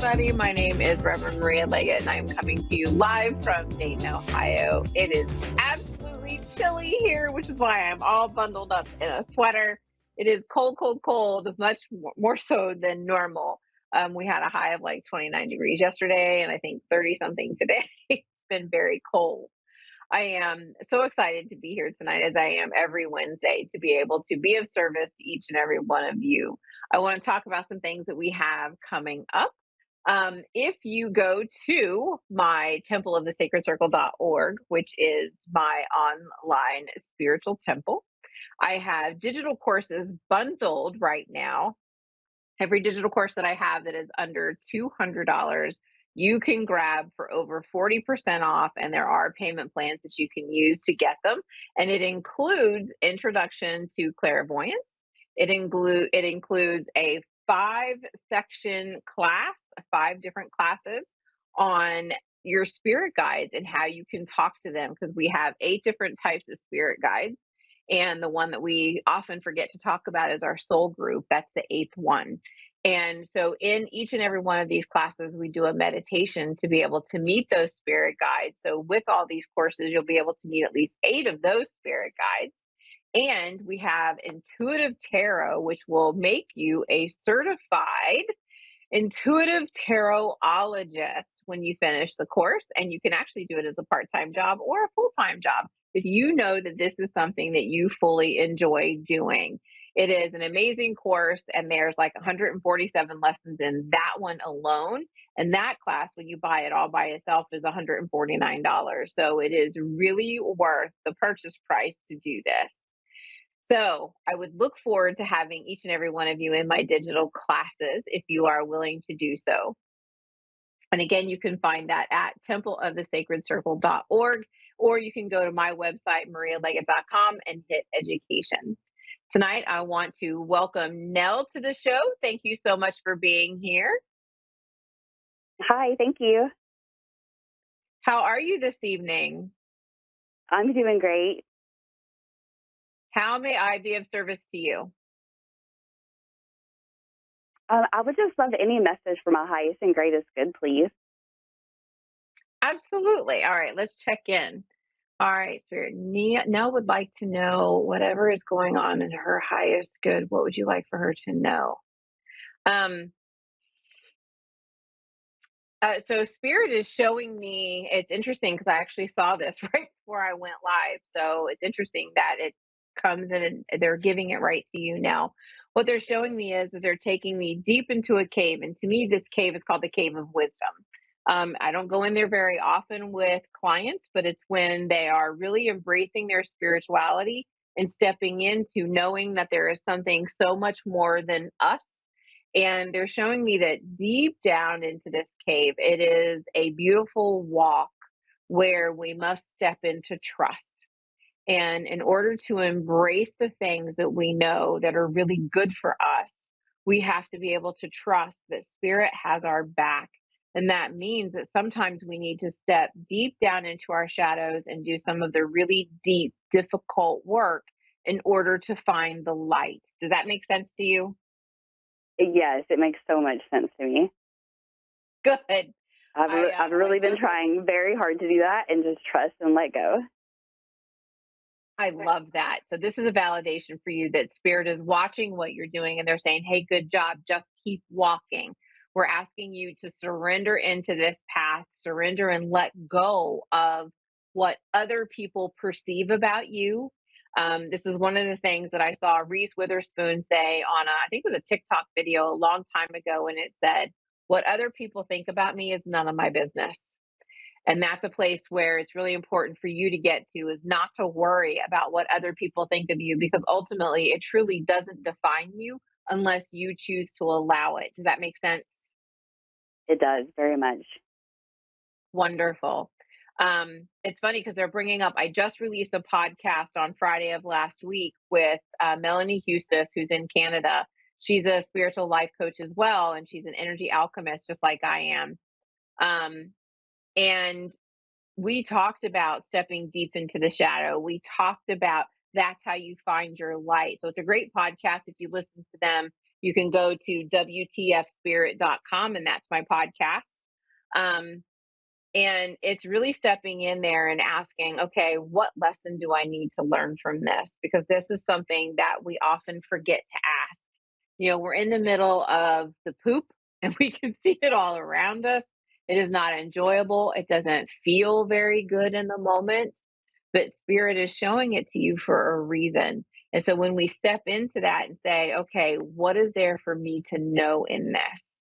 everybody. My name is Reverend Maria Leggett, and I am coming to you live from Dayton, Ohio. It is absolutely chilly here, which is why I'm all bundled up in a sweater. It is cold, cold, cold, much more so than normal. We had a high of like 29 degrees yesterday, and I think 30 something today. It's been very cold. I am so excited to be here tonight, as I am every Wednesday, to be able to be of service to each and every one of you. I want to talk about some things that we have coming up. If you go to my templeofthesacredcircle.org, which is my online spiritual temple, I have digital courses bundled right now. Every digital course that I have that is under $200, you can grab for over 40% off, and there are payment plans that you can use to get them. And it includes Introduction to Clairvoyance. It includes a 5-section class, 5 different classes on your spirit guides and how you can talk to them, because we have 8 different types of spirit guides. And the one that we often forget to talk about is our soul group. That's the 8th one. And so, in each and every one of these classes, we do a meditation to be able to meet those spirit guides. So, with all these courses, you'll be able to meet at least 8 of those spirit guides. And we have intuitive tarot, which will make you a certified intuitive tarotologist when you finish the course. And you can actually do it as a part-time job or a full-time job if you know that this is something that you fully enjoy doing. It is an amazing course, and there's like 147 lessons in that one alone. And that class, when you buy it all by itself, is $149. So it is really worth the purchase price to do this. So I would look forward to having each and every one of you in my digital classes if you are willing to do so. And again, you can find that at templeofthesacredcircle.org, or you can go to my website, marialeggett.com, and hit education. Tonight, I want to welcome Nell to the show. Thank you so much for being here. Hi, thank you. How are you this evening? I'm doing great. How may I be of service to you? I would just love any message for my highest and greatest good, please. Absolutely. All right, let's check in. All right, Spirit. Nell would like to know whatever is going on in her highest good. What would you like for her to know? Um, so Spirit is showing me, it's interesting because I actually saw this right before I went live. So it's interesting that it comes in and they're giving it right to you now. What they're showing me is that they're taking me deep into a cave. And to me, this cave is called the Cave of Wisdom. I don't go in there very often with clients, but it's when they are really embracing their spirituality and stepping into knowing that there is something so much more than us. And they're showing me that deep down into this cave, it is a beautiful walk where we must step into trust. And in order to embrace the things that we know that are really good for us, we have to be able to trust that Spirit has our back. And that means that sometimes we need to step deep down into our shadows and do some of the really deep, difficult work in order to find the light. Does that make sense to you? Yes, it makes so much sense to me. Good. I've really been trying very hard to do that and just trust and let go. I love that. So this is a validation for you that Spirit is watching what you're doing, and they're saying, hey, good job, just keep walking. We're asking you to surrender into this path, surrender and let go of what other people perceive about you. This is one of the things that I saw Reese Witherspoon say on, I think it was a TikTok video a long time ago, and it said, what other people think about me is none of my business. And that's a place where it's really important for you to get to, is not to worry about what other people think of you, because ultimately it truly doesn't define you unless you choose to allow it. Does that make sense? It does, very much. Wonderful. It's funny because they're bringing up, I just released a podcast on Friday of last week with Melanie Hustis, who's in Canada. She's a spiritual life coach as well, and she's an energy alchemist, just like I am. And we talked about stepping deep into the shadow. We talked about that's how you find your light. So it's a great podcast if you listen to them. You can go to WTFspirit.com, and that's my podcast. Um, and it's really stepping in there and asking, okay, what lesson do I need to learn from this? Because this is something that we often forget to ask. We're in the middle of the poop and we can see it all around us. It is not enjoyable. It doesn't feel very good in the moment, but spirit is showing it to you for a reason. And so when we step into that and say, okay, what is there for me to know in this?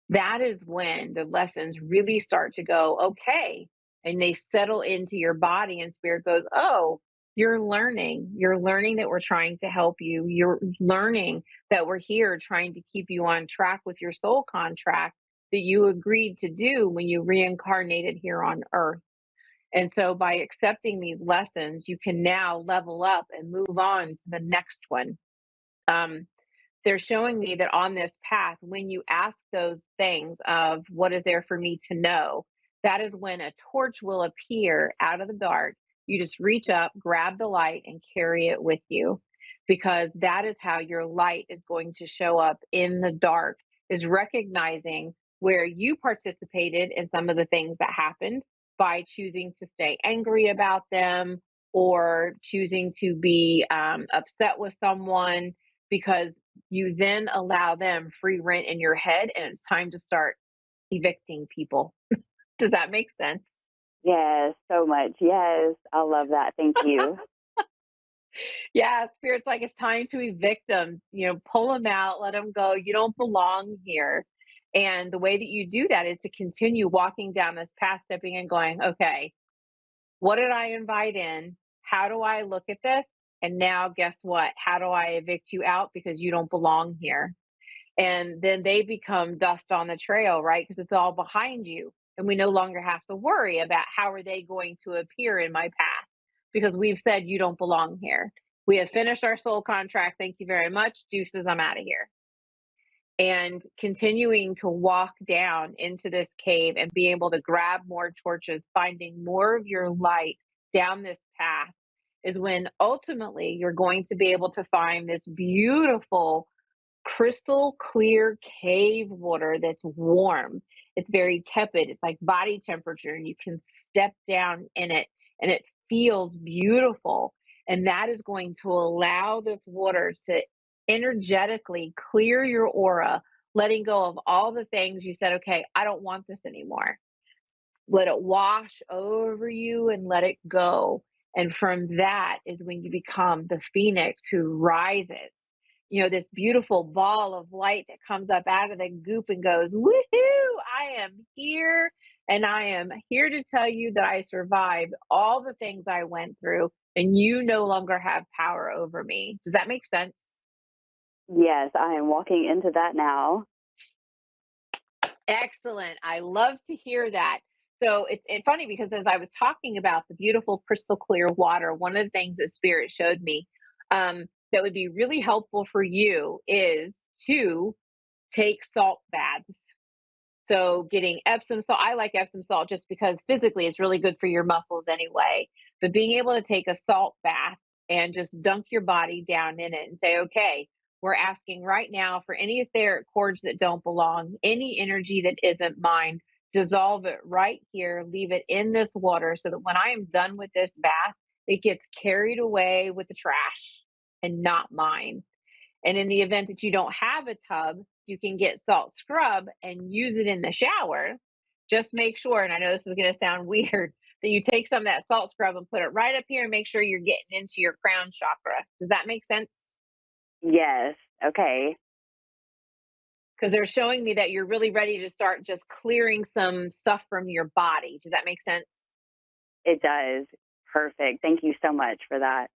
That is when the lessons really start to go, okay, and they settle into your body, and spirit goes, oh, you're learning. You're learning that we're trying to help you. You're learning that we're here trying to keep you on track with your soul contract that you agreed to do when you reincarnated here on earth. And so by accepting these lessons, you can now level up and move on to the next one. Um, they're showing me that on this path, when you ask those things of what is there for me to know, that is when a torch will appear out of the dark. You just reach up, grab the light, and carry it with you, because that is how your light is going to show up in the dark, is recognizing where you participated in some of the things that happened by choosing to stay angry about them or choosing to be upset with someone, because you then allow them free rent in your head and it's time to start evicting people. Does that make sense? Yes, so much. Yes, I love that. Thank you. Yeah, spirit's like, it's time to evict them, pull them out, let them go. You don't belong here. And the way that you do that is to continue walking down this path, stepping in, going, okay, what did I invite in? How do I look at this? And now, guess what? How do I evict you out? Because you don't belong here. And then they become dust on the trail, right? Because it's all behind you. And we no longer have to worry about how are they going to appear in my path, because we've said you don't belong here. We have finished our soul contract. Thank you very much. Deuces, I'm out of here. And continuing to walk down into this cave and be able to grab more torches, finding more of your light down this path, is when ultimately you're going to be able to find this beautiful crystal clear cave water that's warm. It's very tepid. It's like body temperature, and you can step down in it and it feels beautiful. And that is going to allow this water to energetically clear your aura, letting go of all the things you said, okay, I don't want this anymore. Let it wash over you and let it go. And from that is when you become the phoenix who rises. This beautiful ball of light that comes up out of the goop and goes, woohoo, I am here. And I am here to tell you that I survived all the things I went through, and you no longer have power over me. Does that make sense? Yes, I am walking into that now. Excellent. I love to hear that. So it's funny because as I was talking about the beautiful crystal clear water, one of the things that Spirit showed me that would be really helpful for you is to take salt baths. So getting Epsom salt, I like Epsom salt just because physically it's really good for your muscles anyway. But being able to take a salt bath and just dunk your body down in it and say, okay, we're asking right now for any etheric cords that don't belong, any energy that isn't mine, dissolve it right here, leave it in this water so that when I am done with this bath, it gets carried away with the trash and not mine. And in the event that you don't have a tub, you can get salt scrub and use it in the shower. Just make sure, and I know this is going to sound weird, that you take some of that salt scrub and put it right up here and make sure you're getting into your crown chakra. Does that make sense? Yes. Okay. Because they're showing me that you're really ready to start just clearing some stuff from your body. Does that make sense? It does. Perfect. Thank you so much for that.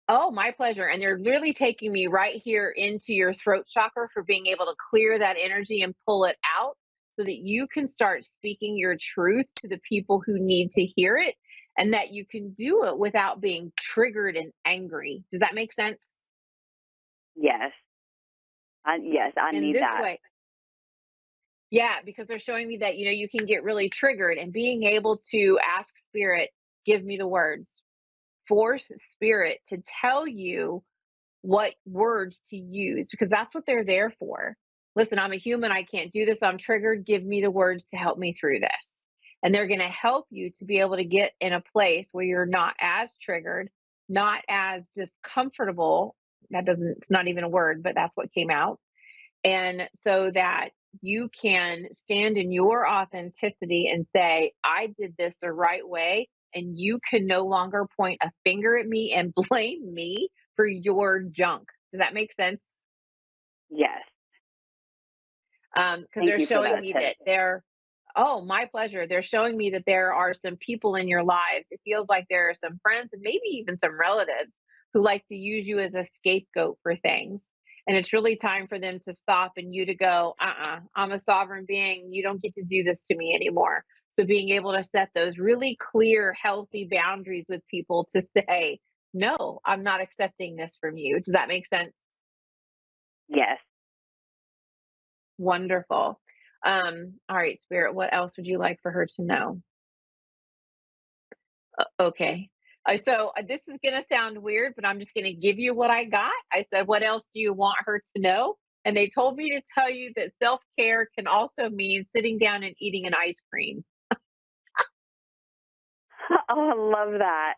Oh, my pleasure. And they're really taking me right here into your throat chakra for being able to clear that energy and pull it out so that you can start speaking your truth to the people who need to hear it, and that you can do it without being triggered and angry. Does that make sense? Yes. Yes, I In need this that. way, yeah, because they're showing me that, you can get really triggered, and being able to ask spirit, give me the words, force spirit to tell you what words to use because that's what they're there for. Listen, I'm a human. I can't do this. I'm triggered. Give me the words to help me through this. And they're going to help you to be able to get in a place where you're not as triggered, not as discomfortable. It's not even a word, but that's what came out. And so that you can stand in your authenticity and say, I did this the right way. And you can no longer point a finger at me and blame me for your junk. Does that make sense? Yes. Because Thank they're you for showing that me tip. that oh, my pleasure. They're showing me that there are some people in your lives. It feels like there are some friends and maybe even some relatives who like to use you as a scapegoat for things. And it's really time for them to stop and you to go, I'm a sovereign being. You don't get to do this to me anymore. So being able to set those really clear, healthy boundaries with people to say, no, I'm not accepting this from you. Does that make sense? Yes. Wonderful. All right, Spirit, what else would you like for her to know? Okay. This is going to sound weird, but I'm just going to give you what I got. I said, what else do you want her to know? And they told me to tell you that self care can also mean sitting down and eating an ice cream. Oh, I love that.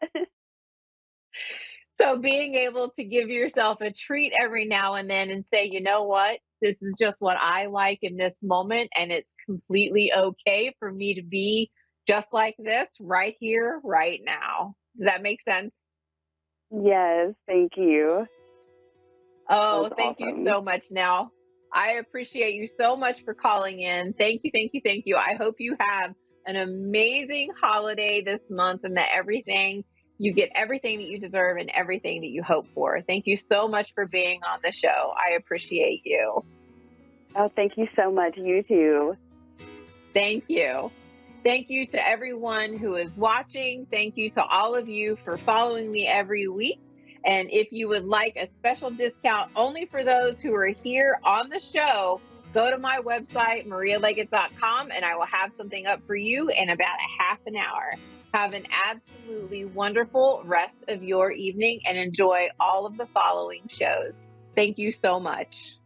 So being able to give yourself a treat every now and then and say, you know what? This is just what I like in this moment. And it's completely okay for me to be just like this right here, right now. Does that make sense? Yes, thank you. Oh, That's thank you awesome. so much. Now, I appreciate you so much for calling in. Thank you, thank you, thank you. I hope you have an amazing holiday this month and that you get everything that you deserve and everything that you hope for. Thank you so much for being on the show. I appreciate you. Oh, thank you so much. You too. Thank you. Thank you to everyone who is watching. Thank you to all of you for following me every week. And if you would like a special discount only for those who are here on the show, go to my website, marialeggett.com, and I will have something up for you in about a half an hour. Have an absolutely wonderful rest of your evening and enjoy all of the following shows. Thank you so much.